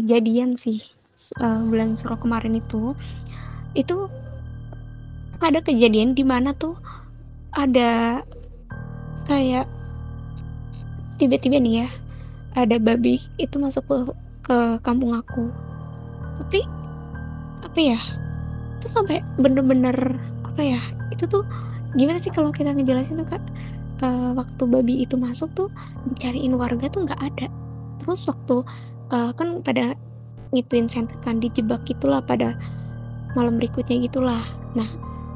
kejadian sih, bulan Suro kemarin itu ada kejadian di mana tuh ada kayak tiba-tiba nih ya, ada babi itu masuk ke kampung aku. Tapi apa ya, itu sampai bener-bener apa ya, itu tuh gimana sih kalau kita ngejelasin tuh Kak, waktu babi itu masuk tuh dicariin warga tuh nggak ada. Terus waktu, kan pada ngituin senter kan, dijebak gitulah pada malam berikutnya gitulah. Nah,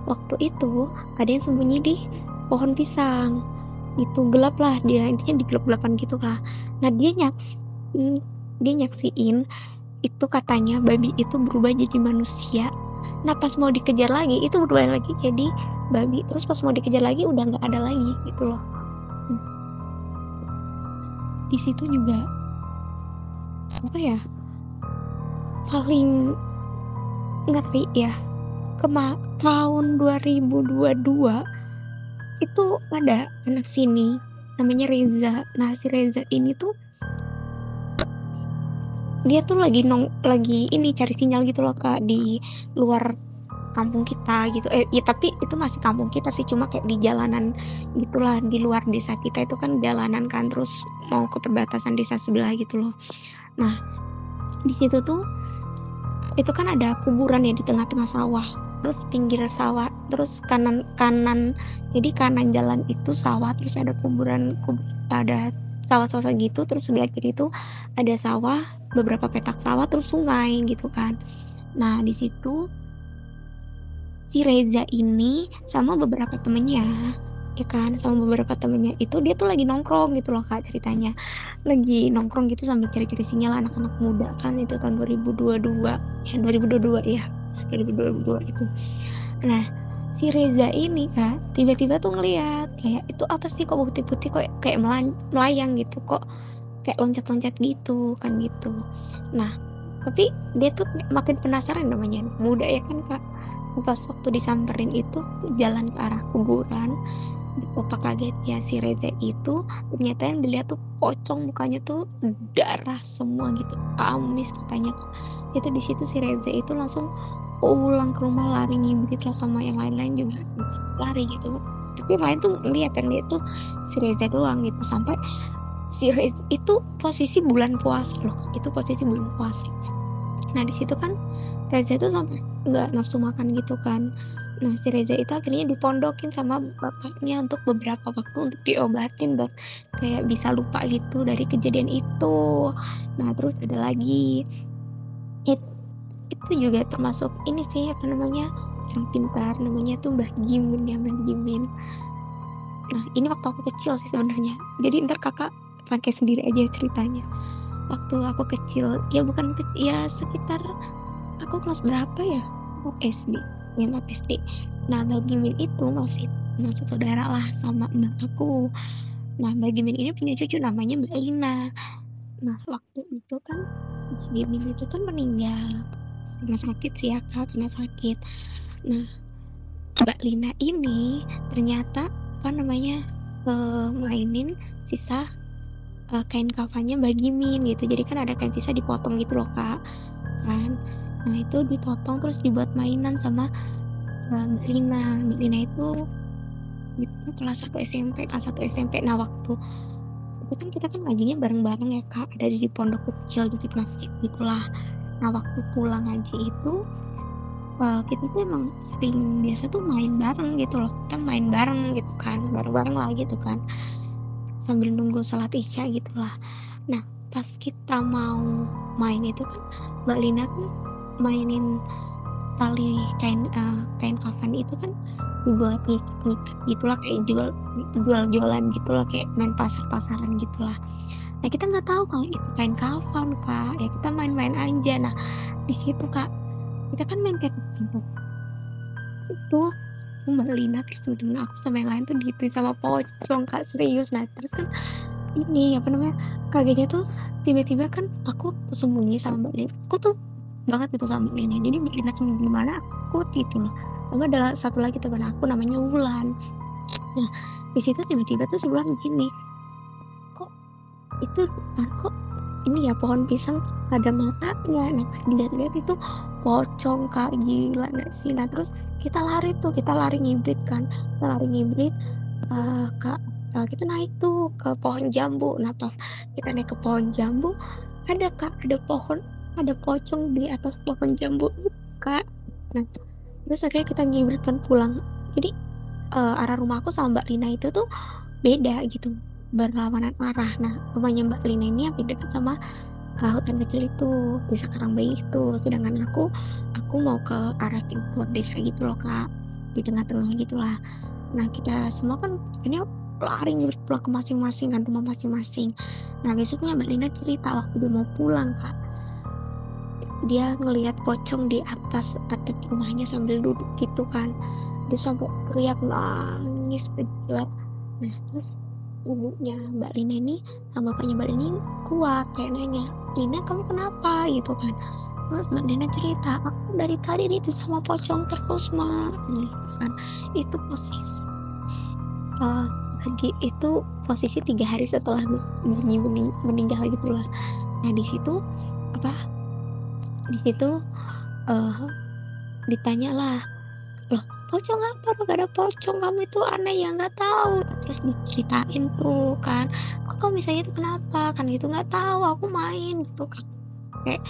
waktu itu ada yang sembunyi di pohon pisang, gitu. Gelap lah dia, intinya di gelap-gelapan gitu lah. Nah, dia nyaksiin itu katanya babi itu berubah jadi manusia. Nah, pas mau dikejar lagi, itu berubah lagi jadi babi. Terus pas mau dikejar lagi udah nggak ada lagi gitu loh. Nah, di situ juga apa ya? Paling ngeri ya. Tahun 2022 itu ada anak sini namanya Reza. Nah, si Reza ini tuh dia tuh lagi ini cari sinyal gitu loh Kak di luar kampung kita gitu. Ya tapi itu masih kampung kita sih, cuma kayak di jalanan gitulah, di luar desa kita itu kan jalanan kan, terus mau ke perbatasan desa sebelah gitu loh. Nah, di situ tuh itu kan ada kuburan ya di tengah-tengah sawah. Terus pinggir sawah, terus kanan kanan jadi kanan jalan itu sawah, terus ada ada sawah-sawah gitu, terus sebelah kiri itu ada sawah, beberapa petak sawah, terus sungai gitu kan. Nah, di situ si Reza ini sama beberapa temennya, ya kan, sama beberapa temennya itu dia tuh lagi nongkrong gitu loh Kak ceritanya. Lagi nongkrong gitu sambil cari-cari sinyal anak-anak muda kan, itu tahun 2022, ya 2022 ya, 2022 itu. Nah, si Reza ini Kak, tiba-tiba tuh ngeliat kayak itu apa sih kok putih-putih kok kayak melayang gitu, kok kayak loncat-loncat gitu kan gitu. Nah, tapi dia tuh kayak makin penasaran, namanya muda ya kan Kak. Pas waktu disamperin itu jalan ke arah kuburan, betapa kagetnya si Reza itu, ternyata yang dilihat tuh pocong, mukanya tuh darah semua gitu, amis katanya. Itu di situ si Reza itu langsung pulang ke rumah, lari ngibrit lah, sama yang lain-lain juga lari gitu. Tapi yang lain tuh lihat yang dia tuh si Reza doang gitu, sampai si Reza itu posisi bulan puasa loh, itu posisi bulan puasa. Nah, di situ kan Reza itu sampai nggak nafsu makan gitu kan. Nah, si Reza itu akhirnya dipondokin sama bapaknya untuk beberapa waktu untuk diobatin dan kayak bisa lupa gitu dari kejadian itu. Nah, terus ada lagi it, itu juga termasuk ini sih apa namanya, yang pintar, namanya tuh Mbah Jimin ya, Mbah Jimin. Nah, ini waktu aku kecil sih sebenarnya. Jadi ntar kakak rangkai sendiri aja ceritanya. Waktu aku kecil, ya bukan kecil, ya sekitar aku kelas berapa ya? Aku SD, ya mau SD. Nah, Mbak Gimin itu masih masuk saudara lah sama mbak aku. Nah, Mbak Gimin ini punya cucu namanya Mbak Lina. Nah, waktu itu kan Mbak Gimin itu kan meninggal karena sakit sih ya Kak, karena sakit. Nah, Mbak Lina ini ternyata apa namanya, mainin sisa kain kafannya Mbak Gimin gitu. Jadi kan ada kain sisa dipotong gitu loh Kak, kan. Nah, itu dipotong terus dibuat mainan sama Mbak Lina. Mbak Lina itu kelas 1 SMP, kelas 1 SMP. Nah, waktu itu kan kita kan ngajinya bareng-bareng ya Kak, ada di pondok kecil di masjid gitulah. Nah, waktu pulang ngaji itu kita tuh emang sering biasa tuh main bareng gitu loh. Kita main bareng gitu kan, bareng-bareng lah gitu kan, sambil nunggu sholat isya gitulah. Nah, pas kita mau main itu kan Mbak Lina kan mainin tali kain kafan itu kan dibuat ngikat-ngikat gitulah, kayak jual-jualan gitulah, kayak main pasar-pasaran gitulah. Nah, kita nggak tahu kalau itu kain kafan Kak, ya kita main-main aja. Nah, di situ Kak, kita kan main kayak itu Mbak Lina terus temen-temen aku sama yang lain tuh gitu sama pocong Kak, serius. Nah, terus kan ini apa namanya, kagetnya tuh tiba-tiba kan aku tuh sembunyi sama Mbak Lina, aku tuh banget itu sama Mbak Lina, jadi Mbak Lina sembunyi di mana aku gitu loh. Sama ada satu lagi teman aku namanya Wulan. Nah, di situ tiba-tiba tuh sebulan gini, kok itu kok ini ya pohon pisang ada matanya. Nah pas dilihat-lihat itu pocong Kak, gila nggak sih? Nah terus kita lari ngibrit kan, kita lari ngibrit, Kak, kita naik tuh ke pohon jambu. Nah pas kita naik ke pohon jambu, ada Kak, ada pocong di atas pohon jambu itu Kak. Nah terus akhirnya kita ngibrit kan pulang. Jadi, arah rumah aku sama Mbak Lina itu tuh beda gitu, berlawanan arah. Nah, rumahnya Mbak Lina ini hampir dekat sama, hutan kecil itu, desa Karangbayi itu. Sedangkan aku mau ke arah timur desa gitu loh, Kak, di tengah-tengah gitulah. Nah, kita semua kan akhirnya lari ngurus pulang ke masing-masing kan, rumah masing-masing. Nah, besoknya Mbak Lina cerita waktu dia mau pulang, Kak, dia ngelihat pocong di atas atap rumahnya sambil duduk gitu kan. Dia sampai teriak nangis kejar. Nah, terus ibunya Mbak Lina ini sama bapaknya Mbak Lina ini kuat kayak nanya, "Lina kamu kenapa?" gitu kan. Terus Mbak Lina cerita, "Aku dari tadi itu sama pocong terus, Mak." Gitu kan. Itu posisi eee, lagi itu posisi 3 hari setelah Mbaknya meninggal gitulah. Nah di situ apa, di situ, eee, ditanyalah, "Loh, pocong apa? Gak ada pocong, kamu itu aneh ya?" "Nggak tahu." Terus diceritain tuh kan, "Kok kamu bisa gitu, kenapa?" Kan gitu, "Nggak tahu, aku main," gitu kan, kayak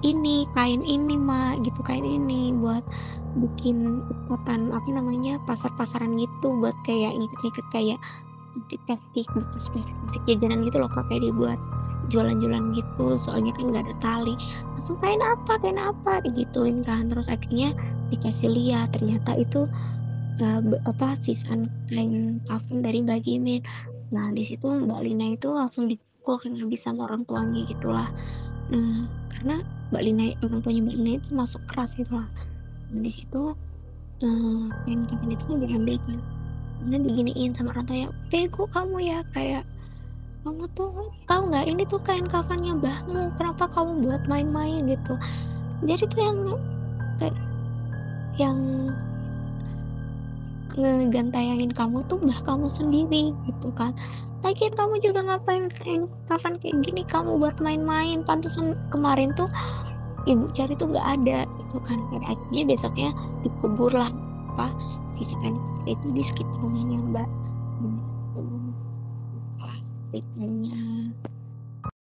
ini, kain ini, Mak, gitu, kain ini buat bikin ikatan, apa namanya, pasar-pasaran gitu, buat kayak ngikat-ngikat kayak anti plastik, bekas plastik jajanan gitu loh, Kak, kayak dibuat jualan-jualan gitu, soalnya kan nggak ada tali. Langsung, kain apa?" Digituin kan. Terus akhirnya dikasih lihat, ternyata itu, apa, sisaan kain kafan dari Mbak Gimin. Nah, di situ Mbak Lina itu langsung dipukul kan habis sama orang tuanya gitulah. Nah, karena orang tuanya Mbak Lina itu masuk keras gitulah. Nah, di situ, kain kafan itu kan diambil kan. Kemudian diginiin sama orang tuanya, "Bego kamu ya, kayak kamu tuh tahu nggak ini tuh kain kafannya mbahmu, kenapa kamu buat main-main?" Gitu. Jadi tuh kayak yang ngegantayangin kamu tuh mbah kamu sendiri gitu kan. Lagian kamu juga ngapain kain kafan kayak gini, kamu buat main-main, pantesan kemarin tuh ibu cari tuh nggak ada gitu kan. Pada akhirnya besoknya dikuburlah apa, sisa kain kafan itu di sekitar rumahnya Mbak. Gitu. Wah, ceritanya.